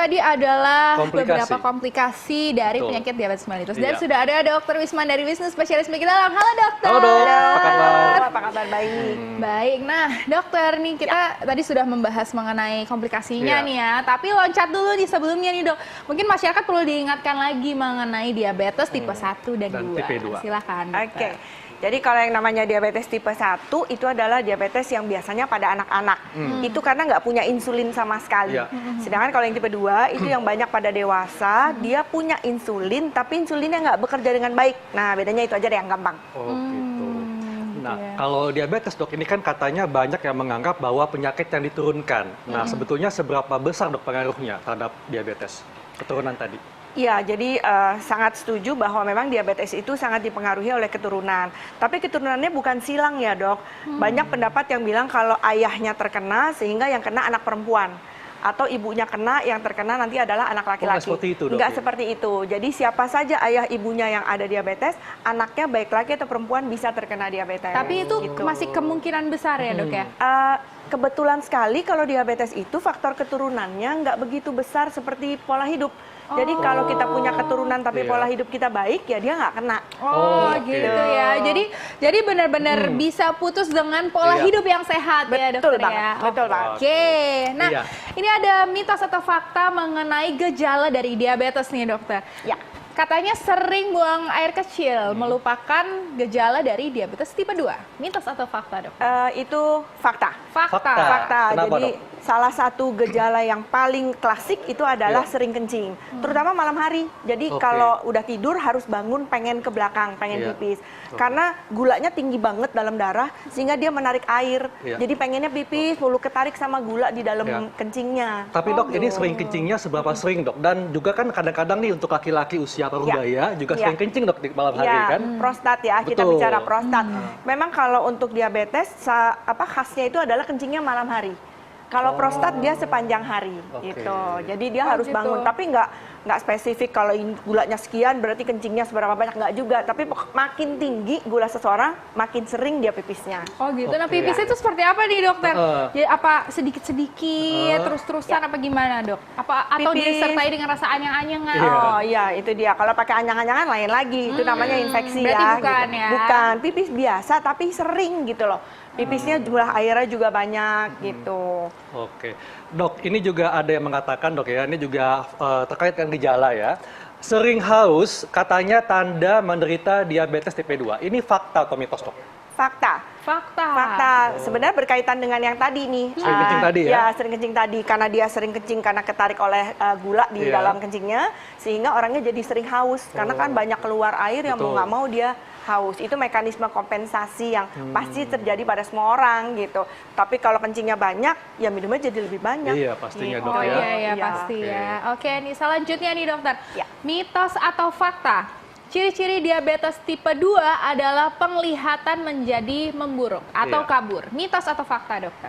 tadi adalah beberapa Komplikasi. komplikasi dari Betul. penyakit diabetes mellitus. Dan Iya. sudah ada Dokter Wisman dari Wisnu Spesialis Penyakit Dalam. Halo dokter. Halo dok, apa kabar? Apa kabar? Baik. Baik, nah dokter nih kita tadi sudah membahas mengenai komplikasinya Iya. nih ya. Tapi loncat dulu nih sebelumnya nih dok. Mungkin masyarakat perlu diingatkan lagi mengenai diabetes tipe 1 dan 2. tipe 2. Silakan. Oke. Jadi kalau yang namanya diabetes tipe 1 itu adalah diabetes yang biasanya pada anak-anak. Itu karena nggak punya insulin sama sekali. Iya. Sedangkan kalau yang tipe 2 itu yang banyak pada dewasa, dia punya insulin tapi insulinnya nggak bekerja dengan baik. Nah, bedanya itu aja deh yang gampang. Oh gitu. Nah, iya. kalau diabetes dok, ini kan katanya banyak yang menganggap bahwa penyakit yang diturunkan. Nah, sebetulnya seberapa besar dok pengaruhnya terhadap diabetes? Keturunan tadi. Iya, jadi sangat setuju bahwa memang diabetes itu sangat dipengaruhi oleh keturunan. Tapi keturunannya bukan silang ya dok. Banyak pendapat yang bilang kalau ayahnya terkena sehingga yang kena anak perempuan. Atau ibunya kena, yang terkena nanti adalah anak laki-laki. nggak seperti itu, Dok, Nggak ya? seperti itu. Jadi siapa saja ayah ibunya yang ada diabetes, anaknya baik laki atau perempuan bisa terkena diabetes. Tapi itu Gitu. masih kemungkinan besar ya dok ya. Kebetulan sekali kalau diabetes itu faktor keturunannya nggak begitu besar seperti pola hidup. Jadi kalau kita punya keturunan tapi Iya. pola hidup kita baik, ya dia nggak kena. Oh, oke. gitu ya. Jadi benar-benar bisa putus dengan pola Iya. hidup yang sehat ya Betul dokter banget, ya. betul banget. Oke. Nah, Iya. ini ada mitos atau fakta mengenai gejala dari diabetes nih dokter. Ya. Katanya sering buang air kecil melupakan gejala dari diabetes tipe 2. Mitos atau fakta dok? Itu fakta. Fakta. Fakta. Kenapa, Jadi Dok? salah satu gejala yang paling klasik itu adalah Iya. sering kencing, terutama malam hari. Jadi Oke. kalau udah tidur harus bangun pengen ke belakang, pengen Iya. pipis. Oke. Karena gulanya tinggi banget dalam darah sehingga dia menarik air. Iya. Jadi pengennya pipis, mulu ketarik sama gula di dalam Iya. kencingnya. Tapi dok, ini sering kencingnya seberapa sering dok? Dan juga kan kadang-kadang nih untuk laki-laki usia parubaya juga Iya. sering kencing dok di malam hari Iya, kan? prostat ya, kita Betul. bicara prostat. Memang kalau untuk diabetes, khasnya itu adalah kencingnya malam hari. Kalau prostat dia sepanjang hari, Oke. gitu. Jadi dia harus gitu. bangun, tapi nggak spesifik kalau gulanya sekian berarti kencingnya seberapa banyak, nggak juga. Tapi makin tinggi gula seseorang, makin sering dia pipisnya. Oh gitu. Nah Oke. pipisnya itu seperti apa nih dokter? Heeh. Ya, apa sedikit-sedikit, terus-terusan apa gimana dok? Atau Pipis. disertai dengan rasa anyang-anyangan? Iya. Oh iya, itu dia. Kalau pakai anyang-anyangan lain lagi, itu namanya infeksi berarti ya. bukan gitu. ya? Bukan, pipis biasa tapi sering gitu loh. Pipisnya jumlah airnya juga banyak gitu. Oke, dok, ini juga ada yang mengatakan dok ya, ini juga terkait dengan gejala ya. Sering haus katanya tanda menderita diabetes tipe 2. Ini fakta atau mitos dok? Fakta. Fakta. Sebenarnya berkaitan dengan yang tadi nih. Sering kencing tadi ya? Ya, sering kencing tadi. Karena dia sering kencing karena ketarik oleh gula di Iya. dalam kencingnya. Sehingga orangnya jadi sering haus. Karena kan banyak keluar air yang mau Betul. nggak mau dia haus. Itu mekanisme kompensasi yang pasti terjadi pada semua orang gitu. Tapi kalau kencingnya banyak, ya minumnya jadi lebih banyak. Iya, pastinya, Gitu. Dok, Oh ya. iya Iya. pasti ya. Oke nih selanjutnya nih dokter. Ya. Mitos atau fakta? Ciri-ciri diabetes tipe 2 adalah penglihatan menjadi memburuk atau Iya. kabur. Mitos atau fakta dokter?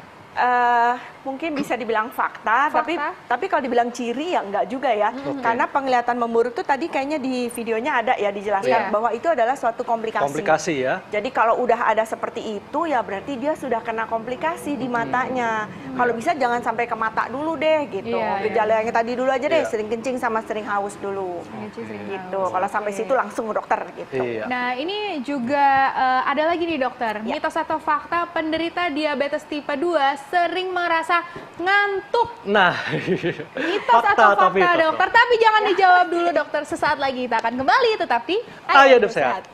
Mungkin bisa dibilang fakta, Fakta? tapi kalau dibilang ciri ya enggak juga ya. Karena penglihatan memburuk itu tadi kayaknya di videonya ada ya Iya. dijelaskan bahwa itu adalah suatu komplikasi. Komplikasi ya? Jadi kalau udah ada seperti itu ya berarti dia sudah kena komplikasi di matanya. Kalau bisa jangan sampai ke mata dulu deh gitu. Iya, iya. Gejala yang tadi dulu aja deh, Iya. sering kencing sama sering haus dulu. Gitu. haus. Kalau sampai Oke. situ langsung ke dokter gitu. Iya. Nah ini juga ada lagi nih dokter. Ya. Mitos atau fakta penderita diabetes tipe 2 sering merasa ngantuk. Nah, Mitos atau fakta mitos, Dok. dokter? Tapi jangan dijawab dulu dokter. Sesaat lagi kita akan kembali tetap di Ayo Hidup Sehat.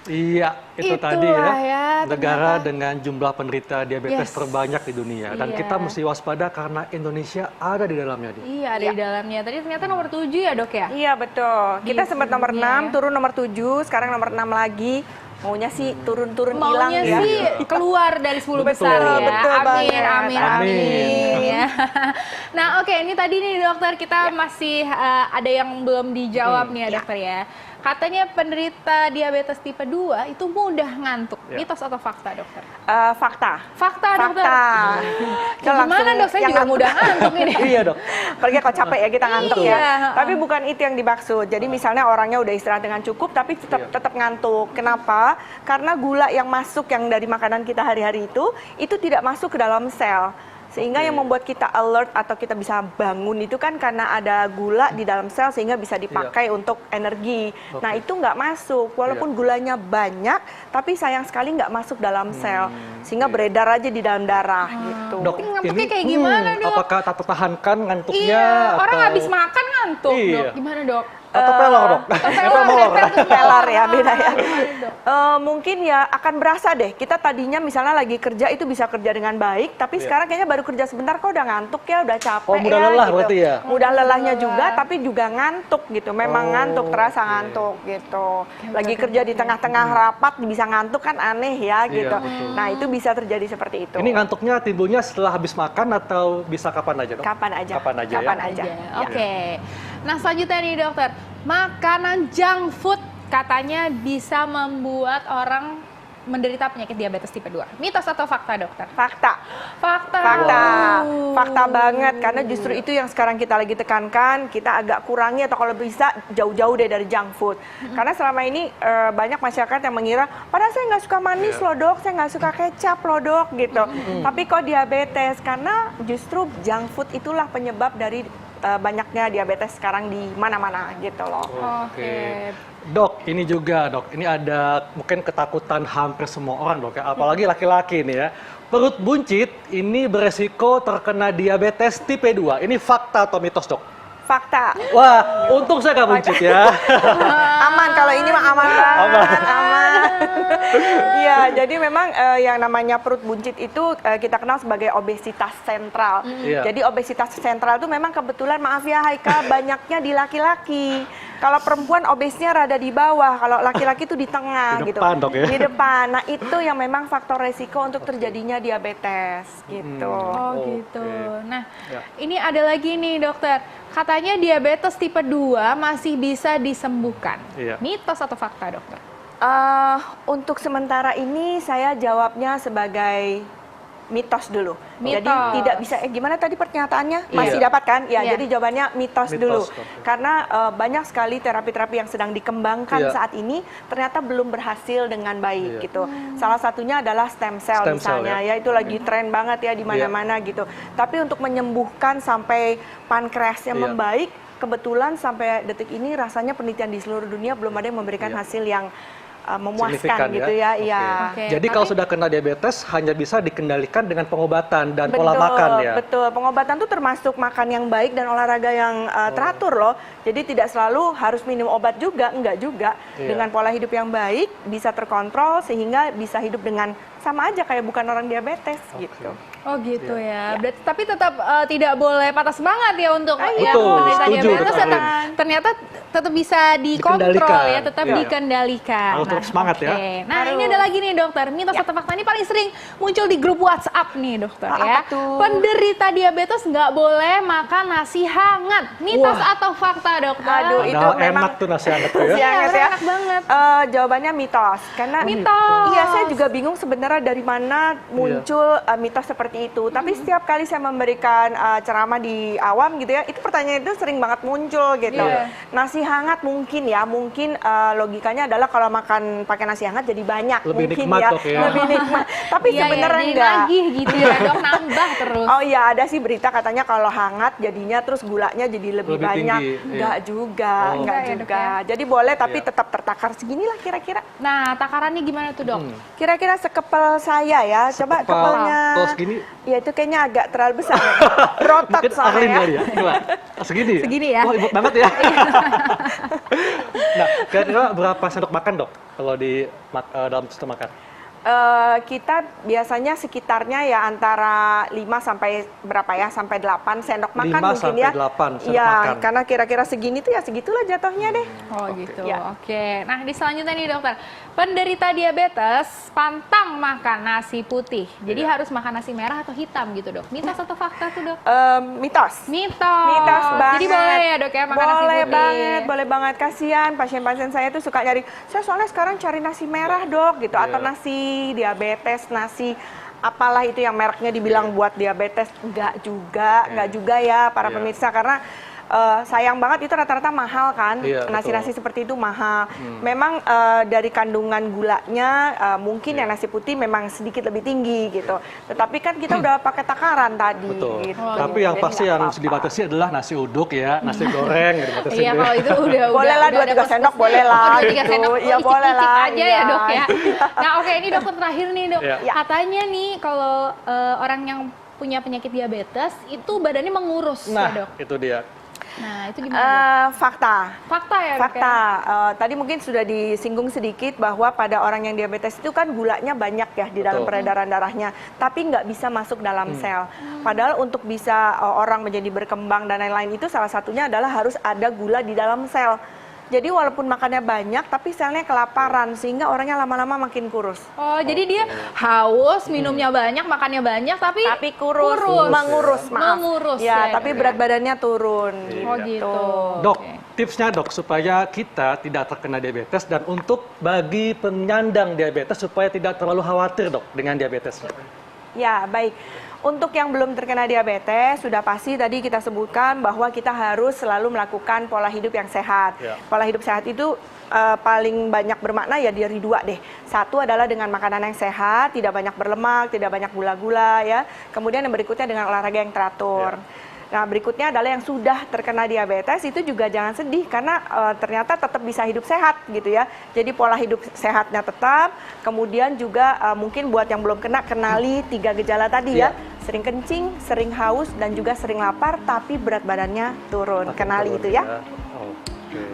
Iya, itu Itulah tadi ya, ya, negara ternyata. dengan jumlah penderita diabetes Yes. terbanyak di dunia. Dan Iya. kita mesti waspada karena Indonesia ada di dalamnya. Di. Iya ada di dalamnya. Tadi ternyata nomor 7 ya dok ya? Iya betul. Kita Gitu sempat nomor sebenarnya 6, ya. turun nomor 7, sekarang nomor 6 lagi. Maunya sih turun-turun hilang Maunya ya. sih keluar dari 10 Betul. besar ya. Betul Amin, banget. amin, Amin. amin. Ya. Nah oke ini tadi nih dokter kita masih ada yang belum dijawab nih ya dokter ya. Katanya penderita diabetes tipe 2 itu mudah ngantuk. Ya. Mitos atau fakta dokter? Fakta. Fakta dokter. Fakta. Ya, gimana dok? Saya juga mudah ngantuk ini. Iya dok. Apalagi kalau capek ya kita ngantuk Iya. ya. Tapi bukan itu yang dimaksud. Jadi misalnya orangnya udah istirahat dengan cukup tapi tetap ngantuk. Kenapa? Karena gula yang masuk yang dari makanan kita hari-hari itu tidak masuk ke dalam sel. Sehingga yang membuat kita alert atau kita bisa bangun itu kan karena ada gula di dalam sel sehingga bisa dipakai untuk energi. Nah itu nggak masuk, walaupun gulanya banyak, tapi sayang sekali nggak masuk dalam sel, sehingga beredar aja di dalam darah gitu. Dok, Ngantuknya kayak gimana, Dok? apakah tak tertahankan ngantuknya? Iya, orang atau- habis makan ngantuk, Iya. Dok. Gimana, Dok? Atau pelor, Dok? Pelar ya, beda ya. Mungkin ya akan berasa deh, kita tadinya misalnya lagi kerja itu bisa kerja dengan baik, tapi sekarang kayaknya baru kerja sebentar kok udah ngantuk ya, udah capek Oh, mudah ya lelah gitu. berarti ya? Mudah lelahnya juga, tapi juga ngantuk gitu, memang ngantuk, terasa ngantuk gitu. Lagi kerja di tengah-tengah rapat bisa ngantuk kan aneh ya Iya, gitu. betul. Nah itu bisa terjadi seperti itu. Ini ngantuknya timbulnya setelah habis makan atau bisa kapan aja, Dok? Kapan aja. Kapan aja Kapan ya? aja. Oke. Nah, selanjutnya nih, Dokter. Makanan junk food katanya bisa membuat orang menderita penyakit diabetes tipe 2. Mitos atau fakta, Dokter? Fakta. Fakta. Fakta banget, karena justru itu yang sekarang kita lagi tekankan, kita agak kurangi atau kalau bisa jauh-jauh deh dari junk food. Karena selama ini banyak masyarakat yang mengira, padahal saya nggak suka manis loh dok, saya nggak suka kecap loh dok gitu. Tapi kok diabetes? Karena justru junk food itulah penyebab dari banyaknya diabetes sekarang di mana-mana gitu loh. Oke. Dok, ini juga dok, ini ada mungkin ketakutan hampir semua orang dok ya, apalagi laki-laki nih ya. Perut buncit ini beresiko terkena diabetes tipe 2. Ini fakta atau mitos dok? Fakta. Wah, untung saya nggak buncit ya. Aman, kalau ini mah aman banget. Aman. Iya, jadi memang yang namanya perut buncit itu kita kenal sebagai obesitas sentral. Iya. Jadi obesitas sentral itu memang kebetulan, maaf ya Haika, banyaknya di laki-laki. Kalau perempuan obesnya rada di bawah, kalau laki-laki itu di tengah Di gitu. depan, Dok, ya? Di depan. Nah, itu yang memang faktor resiko untuk terjadinya diabetes gitu. Oh Oke. gitu. Nah, Ya. ini ada lagi nih dokter. Katanya diabetes tipe 2 masih bisa disembuhkan. Iya. Mitos atau fakta, dokter? Untuk sementara ini saya jawabnya sebagai mitos dulu. Mitos. Jadi tidak bisa, gimana tadi pernyataannya? Iya. Masih dapat kan? Ya, Iya. jadi jawabannya mitos Mitos, dulu. oke. Karena banyak sekali terapi-terapi yang sedang dikembangkan Iya. saat ini ternyata belum berhasil dengan baik Iya. gitu. Salah satunya adalah stem cell Stem cell, misalnya, ya. ya itu lagi tren banget ya di mana-mana gitu. Tapi untuk menyembuhkan sampai pankreasnya Iya. membaik, kebetulan sampai detik ini rasanya penelitian di seluruh dunia belum ada yang memberikan Iya. hasil yang memuaskan Signifikan, gitu ya. Iya. Oke. Jadi tapi- kalau sudah kena diabetes hanya bisa dikendalikan dengan pengobatan dan pola makan ya. Betul, pengobatan tuh termasuk makan yang baik dan olahraga yang teratur loh. Jadi tidak selalu harus minum obat juga, enggak juga. Iya. Dengan pola hidup yang baik bisa terkontrol sehingga bisa hidup dengan sama aja kayak bukan orang diabetes gitu. Oh gitu ya. Berarti tapi tetap tidak boleh patah semangat ya untuk yang Betul, menderita setuju, diabetes. betul. Ternyata tetap bisa dikontrol Dikendalikan. ya, tetap Iya. dikendalikan. Harus tetap semangat ya. oke. Nah, Harus. ini ada lagi nih dokter. Mitos atau fakta ini paling sering muncul di grup WhatsApp nih dokter Apa ya. tuh? Penderita diabetes nggak boleh makan nasi hangat. Mitos Wah. atau fakta dokter? Aduh, itu Padahal memang- enak tuh nasi hangat tuh ya. Iya, Iya, ya. enak banget. Jawabannya mitos. Karena Mitos. Iya, saya juga bingung sebenarnya dari mana muncul mitos seperti itu. Tapi setiap kali saya memberikan ceramah di awam gitu ya, itu pertanyaan itu sering banget muncul gitu. Iya. Nasi hangat mungkin ya, mungkin logikanya adalah kalau makan pakai nasi hangat jadi banyak, Lebih mungkin nikmat, ya, Dok, ya. lebih nikmat. Tapi Iya, sebenarnya jadi enggak. nagih gitu ya dok, nambah terus. Oh iya, ada sih berita katanya kalau hangat jadinya terus gulanya jadi lebih Lebih banyak. tinggi, iya. Enggak juga, Oh. enggak Enggak ya, Dok, juga. ya? Jadi boleh tapi Iya. tetap tertakar seginilah kira-kira. Nah, takarannya gimana tuh dok? Kira-kira sekepel saya ya. Coba Sekepal. kepalnya. Kalau segini? Ya itu kayaknya agak terlalu besar. Berotot Mungkin soalnya Arlin ya. kali ya. Coba. Segini. Segini ya. Wah, imut banget ya. Nah, kira-kira berapa sendok makan, Dok? Kalau di dalam sistem makan? Kita biasanya sekitarnya ya antara 5 sampai berapa ya, sampai 8 sendok makan 5 mungkin sampai ya. 8 sendok Iya, makan. karena kira-kira segini tuh ya segitulah jatuhnya deh. Oh gitu, Ya. oke. Nah di selanjutnya nih dokter, penderita diabetes pantang makan nasi putih. Jadi Iya. harus makan nasi merah atau hitam gitu dok. Mitos atau fakta tuh dok? Mitos. Mitos. Mitos banget. Jadi boleh ya dok ya makan nasi Boleh putih. banget, boleh banget. Kasihan pasien-pasien saya tuh suka nyari, saya soalnya sekarang cari nasi merah dok gitu, Iya. atau nasi diabetes, nasi apalah itu yang mereknya dibilang buat diabetes. Enggak juga ya para Iya. pemirsa, karena sayang banget itu rata-rata mahal kan, Iya, nasi-nasi betul. seperti itu mahal. Memang dari kandungan gulanya mungkin yang nasi putih memang sedikit lebih tinggi gitu. Tetapi kan kita udah pakai takaran tadi. Betul. Gitu. Tapi yang Jadi pasti nggak yang harus apa-apa. dibatasi adalah nasi uduk ya, nasi goreng gitu dibatasi. Iya, kalau itu udah Boleh lah, udah 2-3 ada sendok plus-plusnya. boleh lah, Oh, 2-3 gitu. sendok. Oh, Iya, boleh icip-icip lah, aja ya, iya. Dok ya. Nah, oke, ini dokter terakhir nih, Dok. Iya. Katanya nih kalau orang yang punya penyakit diabetes itu badannya mengurus Nah, ya, Dok. itu dia. Nah, itu gimana, Dok? Fakta. Fakta ya, Dok? Fakta. Ya? Tadi mungkin sudah disinggung sedikit bahwa pada orang yang diabetes itu kan gulanya banyak ya di dalam Betul. peredaran darahnya, tapi nggak bisa masuk dalam sel. Padahal untuk bisa orang menjadi berkembang dan lain-lain itu salah satunya adalah harus ada gula di dalam sel. Jadi walaupun makannya banyak, tapi selnya kelaparan sehingga orangnya lama-lama makin kurus. Oh, jadi dia haus, minumnya banyak, makannya banyak, tapi Kurus, mengurus, maaf. Mengurus, ya, ya, tapi Dok, berat badannya turun. Oh, gitu. Dok, Oke. tipsnya dok supaya kita tidak terkena diabetes dan untuk bagi penyandang diabetes supaya tidak terlalu khawatir dok dengan diabetesnya. Ya, baik. Untuk yang belum terkena diabetes, sudah pasti tadi kita sebutkan bahwa kita harus selalu melakukan pola hidup yang sehat. Ya. Pola hidup sehat itu paling banyak bermakna ya dari dua deh. Satu adalah dengan makanan yang sehat, tidak banyak berlemak, tidak banyak gula-gula ya. Kemudian yang berikutnya dengan olahraga yang teratur. Nah, berikutnya adalah yang sudah terkena diabetes itu juga jangan sedih karena ternyata tetap bisa hidup sehat gitu ya. Jadi pola hidup sehatnya tetap, kemudian juga mungkin buat yang belum kena kenali 3 gejala tadi ya. Sering kencing, sering haus dan juga sering lapar tapi berat badannya turun. Kenali itu ya.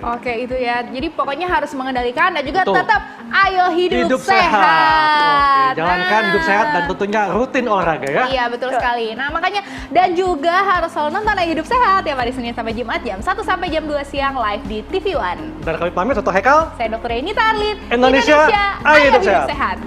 Oke, itu ya. Jadi pokoknya harus mengendalikan dan juga Betul. tetap ayo hidup sehat. Oke, jalankan hidup sehat dan tentunya rutin olahraga ya. Iya, betul sekali. Nah, makanya dan juga harus selalu nonton Ayo Hidup Sehat ya hari Senin sampai Jumat jam 1 sampai jam 2 siang live di TV One. Dan kami pamit, Toto Hekal. Saya Dr. Eni Tarlin. Indonesia, ayo hidup sehat.